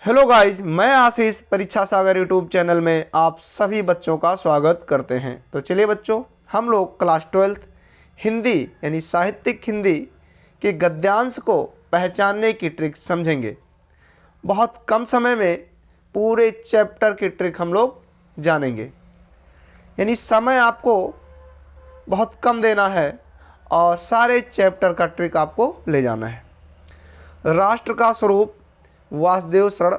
Hello guys, मैं आशीष परीक्षा सागर YouTube channel में आप सभी बच्चों का स्वागत करते हैं। तो चलिए बच्चों, हम लोग क्लास 12 हिंदी यानी साहित्यिक हिंदी के गद्यांश को पहचानने की ट्रिक समझेंगे। बहुत कम समय में पूरे चैप्टर की ट्रिक हम लोग जानेंगे, यानी समय आपको बहुत कम देना है और सारे चैप्टर का ट्रिक आपको ले जाना है। राष्ट्र का स्वरूप वासुदेव शरण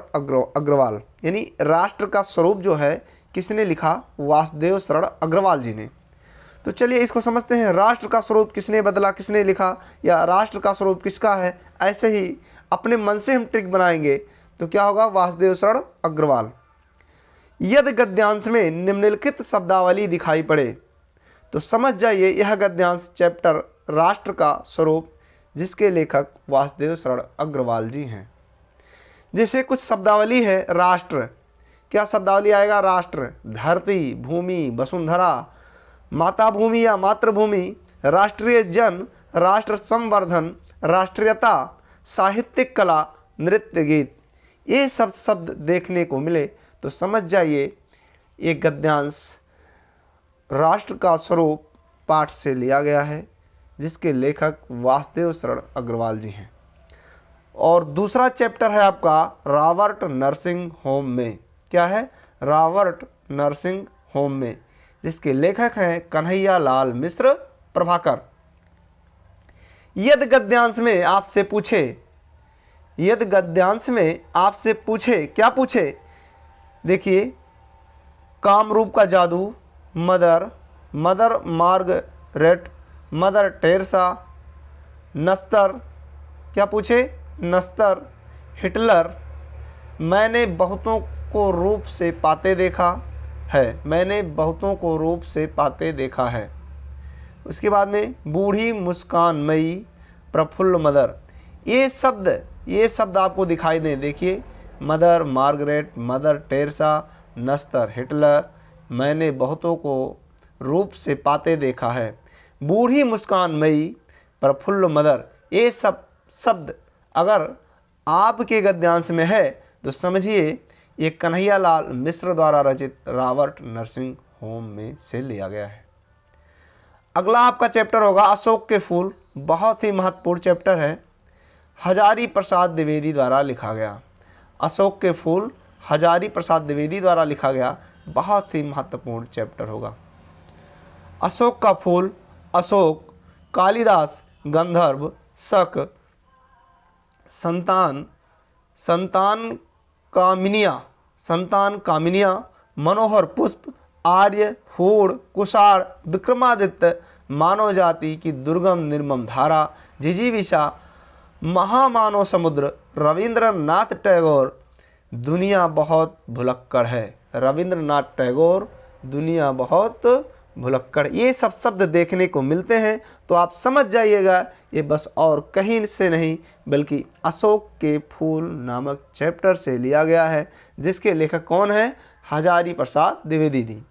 अग्रवाल, यानी राष्ट्र का स्वरूप जो है किसने लिखा? वासुदेव शरण अग्रवाल जी ने। तो चलिए इसको समझते हैं। राष्ट्र का स्वरूप किसने बदला, किसने लिखा, या राष्ट्र का स्वरूप किसका है, ऐसे ही अपने मन से हम ट्रिक बनाएंगे तो क्या होगा? वासुदेव शरण अग्रवाल। यदि गद्यांश में निम्नलिखित शब्दावली दिखाई पड़े तो समझ जाइए यह गद्यांश चैप्टर राष्ट्र का स्वरूप जिसके लेखक वासुदेव शरण अग्रवाल जी हैं। जैसे कुछ शब्दावली है राष्ट्र, क्या शब्दावली आएगा? राष्ट्र, धरती, भूमि, वसुंधरा, माता भूमि या मातृभूमि, राष्ट्रीय जन, राष्ट्र संवर्धन, राष्ट्रीयता, साहित्यिक कला, नृत्य गीत, ये सब शब्द देखने को मिले तो समझ जाइए ये गद्यांश राष्ट्र का स्वरूप पाठ से लिया गया है जिसके लेखक वासुदेव शरण अग्रवाल जी हैं। और दूसरा चैप्टर है आपका रॉबर्ट नर्सिंग होम में। क्या है? रॉबर्ट नर्सिंग होम में, जिसके लेखक हैं कन्हैया लाल मिश्र प्रभाकर। यदि गद्यांश में आपसे पूछे, क्या पूछे? देखिए, कामरूप का जादू, मदर मार्गरेट, मदर टेरेसा, नस्तर, क्या पूछे? नस्तर, हिटलर, मैंने बहुतों को रूप से पाते देखा है। उसके बाद में बूढ़ी मुस्कानमयी, प्रफुल्ल मदर, ये शब्द आपको दिखाई दें। देखिए, मदर मार्गरेट, मदर टेरेसा, नस्तर, हिटलर, मैंने बहुतों को रूप से पाते देखा है, बूढ़ी मुस्कानमयी, प्रफुल्ल मदर, ये सब शब्द अगर आपके गद्यांश में है तो समझिए ये कन्हैया लाल मिश्र द्वारा रचित रॉबर्ट नर्सिंग होम में से लिया गया है। अगला आपका चैप्टर होगा अशोक के फूल, बहुत ही महत्वपूर्ण चैप्टर है, हजारी प्रसाद द्विवेदी द्वारा लिखा गया। अशोक के फूल हजारी प्रसाद द्विवेदी द्वारा लिखा गया, बहुत ही महत्वपूर्ण चैप्टर होगा। अशोक का फूल, अशोक, कालिदास, गंधर्व, शक, संतान कामिनिया, मनोहर पुष्प, आर्य, हूण, कुषाण, विक्रमादित्य, मानव जाति की दुर्गम निर्मम धारा, जिजीविषा, महामानव समुद्र, रविंद्रनाथ टैगोर, दुनिया बहुत भुलक्कड़ है। रविंद्रनाथ टैगोर, दुनिया बहुत भुलक्कड़, ये सब शब्द देखने को मिलते हैं तो आप समझ जाइएगा ये बस और कहीं से नहीं बल्कि अशोक के फूल नामक चैप्टर से लिया गया है, जिसके लेखक कौन है? हजारी प्रसाद द्विवेदी जी।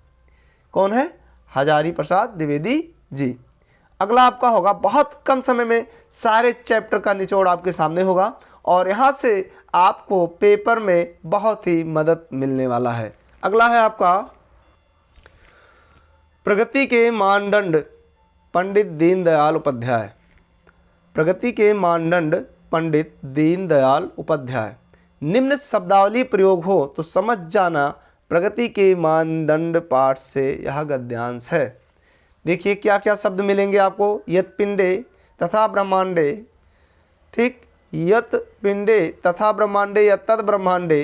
कौन है? हजारी प्रसाद द्विवेदी जी। अगला आपका होगा, बहुत कम समय में सारे चैप्टर का निचोड़ आपके सामने होगा और यहाँ से आपको पेपर में बहुत ही मदद मिलने वाला है। अगला है आपका प्रगति के मानदंड, पंडित दीनदयाल उपाध्याय। प्रगति के मानदंड, पंडित दीनदयाल उपाध्याय। निम्न शब्दावली प्रयोग हो तो समझ जाना प्रगति के मानदंड पाठ से यह गद्यांश है। देखिए क्या क्या शब्द मिलेंगे आपको? यत पिंडे तथा ब्रह्मांडे, ठीक, यत पिंडे तथा ब्रह्मांडे या तद ब्रह्मांडे।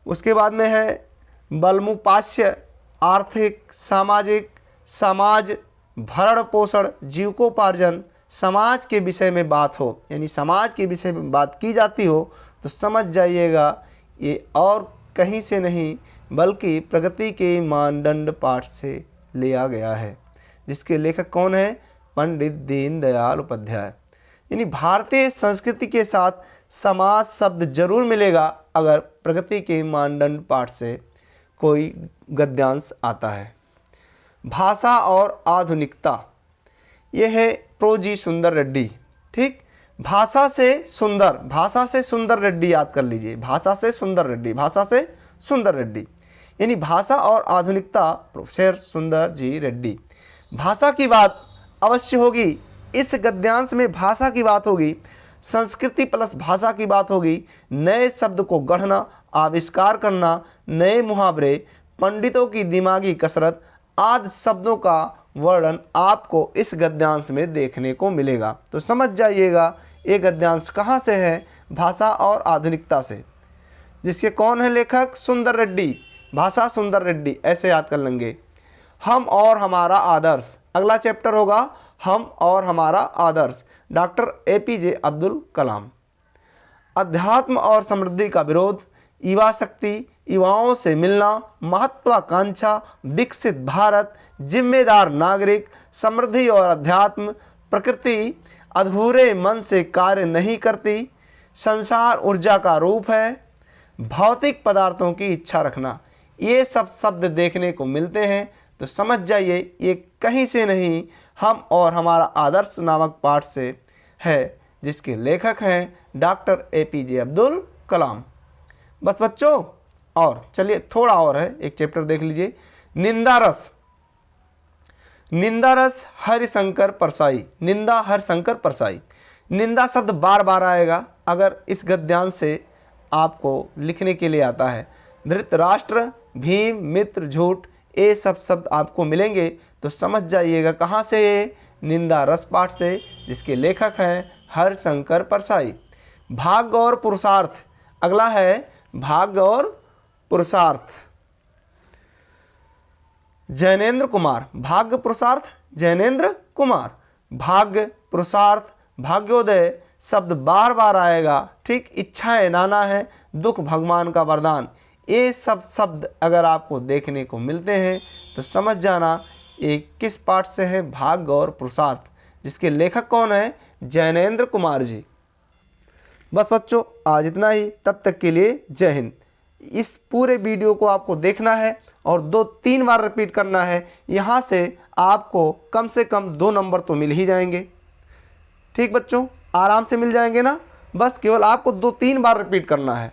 उसके बाद में है बलमुपास्य, आर्थिक, सामाजिक, समाज, भरण पोषण, जीविकोपार्जन, समाज के विषय में बात हो, यानी समाज के विषय में बात की जाती हो तो समझ जाइएगा ये और कहीं से नहीं बल्कि प्रगति के मानदंड पाठ से लिया गया है, जिसके लेखक कौन है? पंडित दीनदयाल उपाध्याय। यानी भारतीय संस्कृति के साथ समाज शब्द जरूर मिलेगा अगर प्रगति के मानदंड पाठ से कोई गद्यांश आता है। भाषा और आधुनिकता, यह है प्रो जी सुंदर रेड्डी, ठीक। भाषा से सुंदर, भाषा से सुंदर रेड्डी याद कर लीजिए, भाषा से सुंदर रेड्डी, भाषा से सुंदर रेड्डी यानी भाषा और आधुनिकता, प्रोफेसर सुंदर जी रेड्डी। भाषा की बात अवश्य होगी, इस गद्यांश में भाषा की बात होगी, संस्कृति प्लस भाषा की बात होगी, नए शब्द को गढ़ना, आविष्कार करना, नए मुहावरे, पंडितों की दिमागी कसरत आदि शब्दों का वर्णन आपको इस गद्यांश में देखने को मिलेगा। तो समझ जाइएगा ये गद्यांश कहाँ से है, भाषा और आधुनिकता से, जिसके कौन है लेखक, सुंदर रेड्डी, भाषा सुंदर रेड्डी, ऐसे याद कर लेंगे। हम और हमारा आदर्श, अगला चैप्टर होगा हम और हमारा आदर्श, डॉक्टर APJ अब्दुल कलाम। अध्यात्म और समृद्धि का विरोध, युवा शक्ति, युवाओं से मिलना, महत्वाकांक्षा, विकसित भारत, जिम्मेदार नागरिक, समृद्धि और अध्यात्म, प्रकृति अधूरे मन से कार्य नहीं करती, संसार ऊर्जा का रूप है, भौतिक पदार्थों की इच्छा रखना, ये सब शब्द देखने को मिलते हैं। तो समझ जाइए ये कहीं से नहीं, हम और हमारा आदर्श नामक पाठ से है, जिसके लेखक हैं डॉक्टर APJ अब्दुल कलाम। बस बच्चों, और चलिए थोड़ा और है, एक चैप्टर देख लीजिए, निंदा रस। निंदा रस हरिशंकर परसाई, निंदा हरिशंकर परसाई। निंदा शब्द बार बार आएगा अगर इस गद्यांश से आपको लिखने के लिए आता है। धृतराष्ट्र, भीम, मित्र, झूठ, ये सब शब्द आपको मिलेंगे। तो समझ जाइएगा कहाँ से, ये निंदा रस पाठ से, जिसके लेखक हैं हरिशंकर परसाई। भाग्य और पुरुषार्थ, अगला है भाग्य और पुरुषार्थ, जैनेन्द्र कुमार। भाग्य पुरुषार्थ जैनेन्द्र कुमार। भाग्य पुरुषार्थ, भाग्योदय शब्द बार बार आएगा, ठीक। इच्छाएं नाना है, दुख भगवान का वरदान, ये सब शब्द अगर आपको देखने को मिलते हैं तो समझ जाना ये किस पाठ से है, भाग्य और पुरुषार्थ, जिसके लेखक कौन है, जैनेन्द्र कुमार जी। बस बच्चों आज इतना ही, तब तक के लिए जय हिंद। इस पूरे वीडियो को आपको देखना है और 2-3 बार रिपीट करना है, यहाँ से आपको कम से कम 2 नंबर तो मिल ही जाएंगे। ठीक बच्चों, आराम से मिल जाएंगे ना, बस केवल आपको 2-3 बार रिपीट करना है।